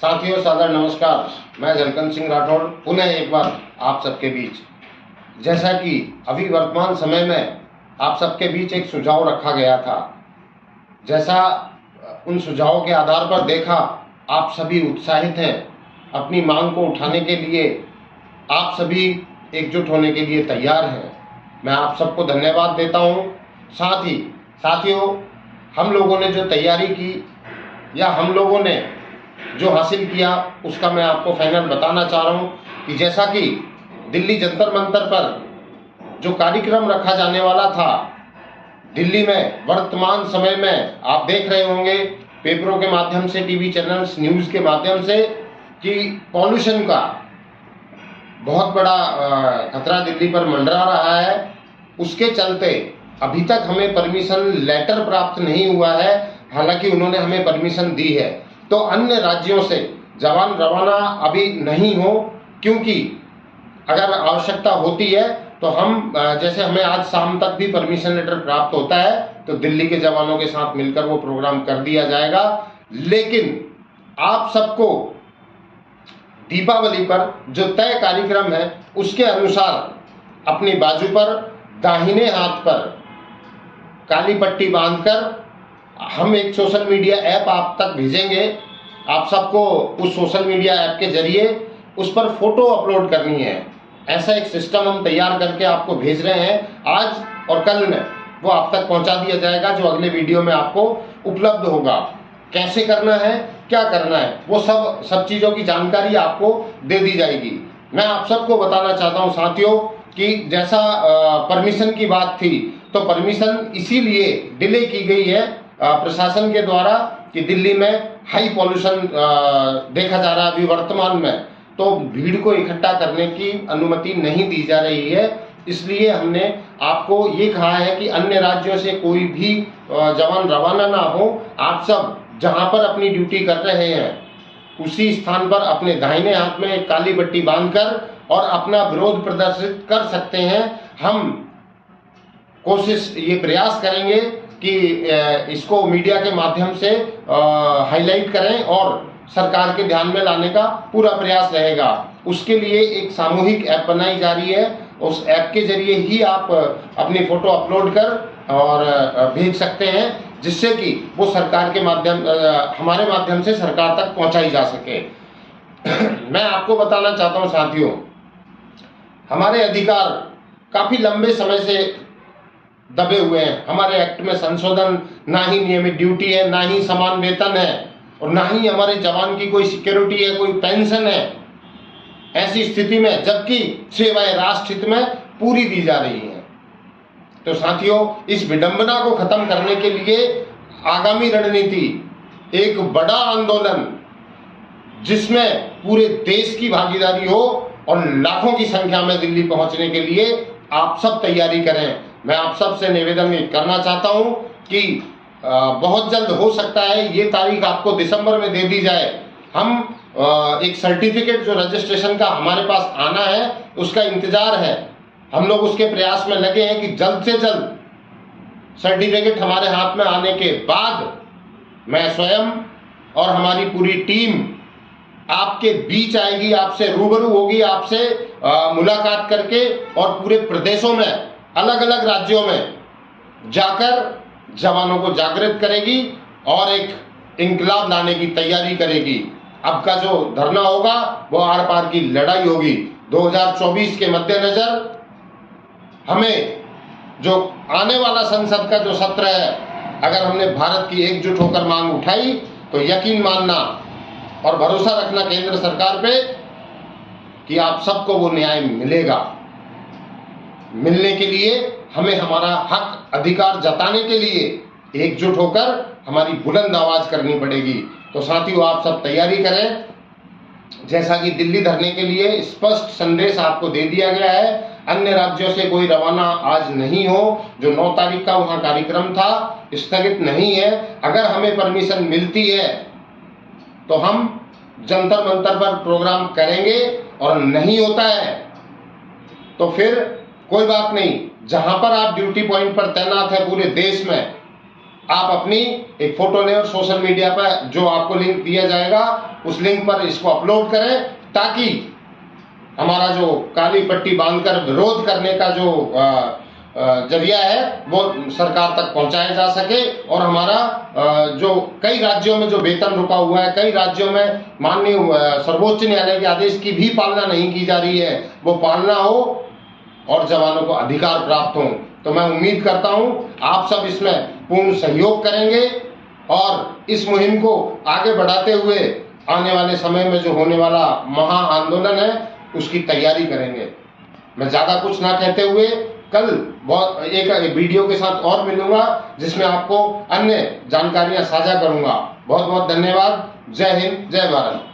साथियों सादर नमस्कार। मैं झलकन सिंह राठौड़ पुनः एक बार आप सबके बीच। जैसा कि अभी वर्तमान समय में आप सबके बीच एक सुझाव रखा गया था, जैसा उन सुझावों के आधार पर देखा आप सभी उत्साहित हैं, अपनी मांग को उठाने के लिए आप सभी एकजुट होने के लिए तैयार हैं। मैं आप सबको धन्यवाद देता हूं। साथ ही साथियों, हम लोगों ने जो तैयारी की या हम लोगों ने जो हासिल किया उसका मैं आपको फाइनल बताना चाह रहा हूं कि जैसा कि दिल्ली जंतर मंतर पर जो कार्यक्रम रखा जाने वाला था दिल्ली में, वर्तमान समय में आप देख रहे होंगे पेपरों के माध्यम से, टीवी चैनल्स, न्यूज़ के माध्यम से कि पॉल्यूशन का बहुत बड़ा खतरा दिल्ली पर मंडरा रहा है। उसके चलते अभी तक हमें परमिशन लेटर प्राप्त नहीं हुआ है, हालांकि उन्होंने हमें परमिशन दी है। तो अन्य राज्यों से जवान रवाना अभी नहीं हो, क्योंकि अगर आवश्यकता होती है तो हम जैसे हमें आज शाम तक भी परमिशन लेटर प्राप्त होता है तो दिल्ली के जवानों के साथ मिलकर वो प्रोग्राम कर दिया जाएगा। लेकिन आप सबको दीपावली पर जो तय कार्यक्रम है उसके अनुसार अपनी बाजू पर दाहिने हाथ पर काली पट्टी बांधकर हम एक सोशल मीडिया ऐप आप तक भेजेंगे। आप सबको उस सोशल मीडिया ऐप के जरिए उस पर फोटो अपलोड करनी है। ऐसा एक सिस्टम हम तैयार करके आपको भेज रहे हैं। आज और कल में वो आप तक पहुंचा दिया जाएगा, जो अगले वीडियो में आपको उपलब्ध होगा। कैसे करना है, क्या करना है, वो सब चीज़ों की जानकारी आपको दे दी जाएगी। मैं आप सबको बताना चाहता हूं साथियों कि जैसा परमिशन की बात थी, तो परमिशन इसीलिए डिले की गई है प्रशासन के द्वारा कि दिल्ली में हाई पॉल्यूशन देखा जा रहा है अभी वर्तमान में, तो भीड़ को इकट्ठा करने की अनुमति नहीं दी जा रही है। इसलिए हमने आपको ये कहा है कि अन्य राज्यों से कोई भी जवान रवाना ना हो। आप सब जहां पर अपनी ड्यूटी कर रहे हैं उसी स्थान पर अपने दाहिने हाथ में एक काली पट्टी बांधकर और अपना विरोध प्रदर्शित कर सकते हैं। हम कोशिश ये प्रयास करेंगे कि इसको मीडिया के माध्यम से हाईलाइट करें और सरकार के ध्यान में लाने का पूरा प्रयास रहेगा। उसके लिए एक सामूहिक ऐप बनाई जा रही है। उस ऐप के जरिए ही आप अपनी फोटो अपलोड कर और भेज सकते हैं, जिससे कि वो सरकार के माध्यम हमारे माध्यम से सरकार तक पहुंचाई जा सके। मैं आपको बताना चाहता हूं साथियों, हमारे अधिकार काफी लंबे समय से दबे हुए हैं। हमारे एक्ट में संशोधन, ना ही नियमित ड्यूटी है, ना ही समान वेतन है और ना ही हमारे जवान की कोई सिक्योरिटी है, कोई पेंशन है। ऐसी स्थिति में जबकि सेवाएं राष्ट्र हित में पूरी दी जा रही हैं। तो साथियों, इस विडंबना को खत्म करने के लिए आगामी रणनीति एक बड़ा आंदोलन जिसमें पूरे देश की भागीदारी हो और लाखों की संख्या में दिल्ली पहुंचने के लिए आप सब तैयारी करें। मैं आप सब से निवेदन करना चाहता हूं कि बहुत जल्द हो सकता है ये तारीख आपको दिसंबर में दे दी जाए। हम एक सर्टिफिकेट जो रजिस्ट्रेशन का हमारे पास आना है उसका इंतजार है। हम लोग उसके प्रयास में लगे हैं कि जल्द से जल्द सर्टिफिकेट हमारे हाथ में आने के बाद मैं स्वयं और हमारी पूरी टीम आपके बीच आएगी, आपसे रूबरू होगी, आपसे मुलाकात करके और पूरे प्रदेशों में, अलग अलग राज्यों में जाकर जवानों को जागृत करेगी और एक इंकलाब लाने की तैयारी करेगी। अब का जो धरना होगा वो आर पार की लड़ाई होगी। 2024 के मद्देनजर हमें जो आने वाला संसद का जो सत्र है, अगर हमने भारत की एकजुट होकर मांग उठाई तो यकीन मानना और भरोसा रखना केंद्र सरकार पे कि आप सबको वो न्याय मिलेगा। मिलने के लिए हमें हमारा हक अधिकार जताने के लिए एकजुट होकर हमारी बुलंद आवाज करनी पड़ेगी। तो साथियों, आप सब तैयारी करें। जैसा कि दिल्ली धरने के लिए स्पष्ट संदेश आपको दे दिया गया है, अन्य राज्यों से कोई रवाना आज नहीं हो। जो 9 तारीख का वहां कार्यक्रम था स्थगित नहीं है। अगर हमें परमिशन मिलती है तो हम जंतर मंतर पर प्रोग्राम करेंगे और नहीं होता है तो फिर कोई बात नहीं। जहां पर आप ड्यूटी पॉइंट पर तैनात है पूरे देश में, आप अपनी एक फोटो लें और सोशल मीडिया पर जो आपको लिंक दिया जाएगा उस लिंक पर इसको अपलोड करें, ताकि हमारा जो काली पट्टी बांधकर विरोध करने का जो जरिया है वो सरकार तक पहुंचाया जा सके, और हमारा जो कई राज्यों में जो वेतन रुका हुआ है, कई राज्यों में माननीय सर्वोच्च न्यायालय के आदेश की भी पालना नहीं की जा रही है, वो पालना हो और जवानों को अधिकार प्राप्त हो। तो मैं उम्मीद करता हूं आप सब इसमें पूर्ण सहयोग करेंगे और इस मुहिम को आगे बढ़ाते हुए आने वाले समय में जो होने वाला महा आंदोलन है उसकी तैयारी करेंगे। मैं ज्यादा कुछ ना कहते हुए कल एक वीडियो के साथ और मिलूंगा जिसमें आपको अन्य जानकारियां साझा करूंगा। बहुत बहुत धन्यवाद। जय हिंद, जय भारत।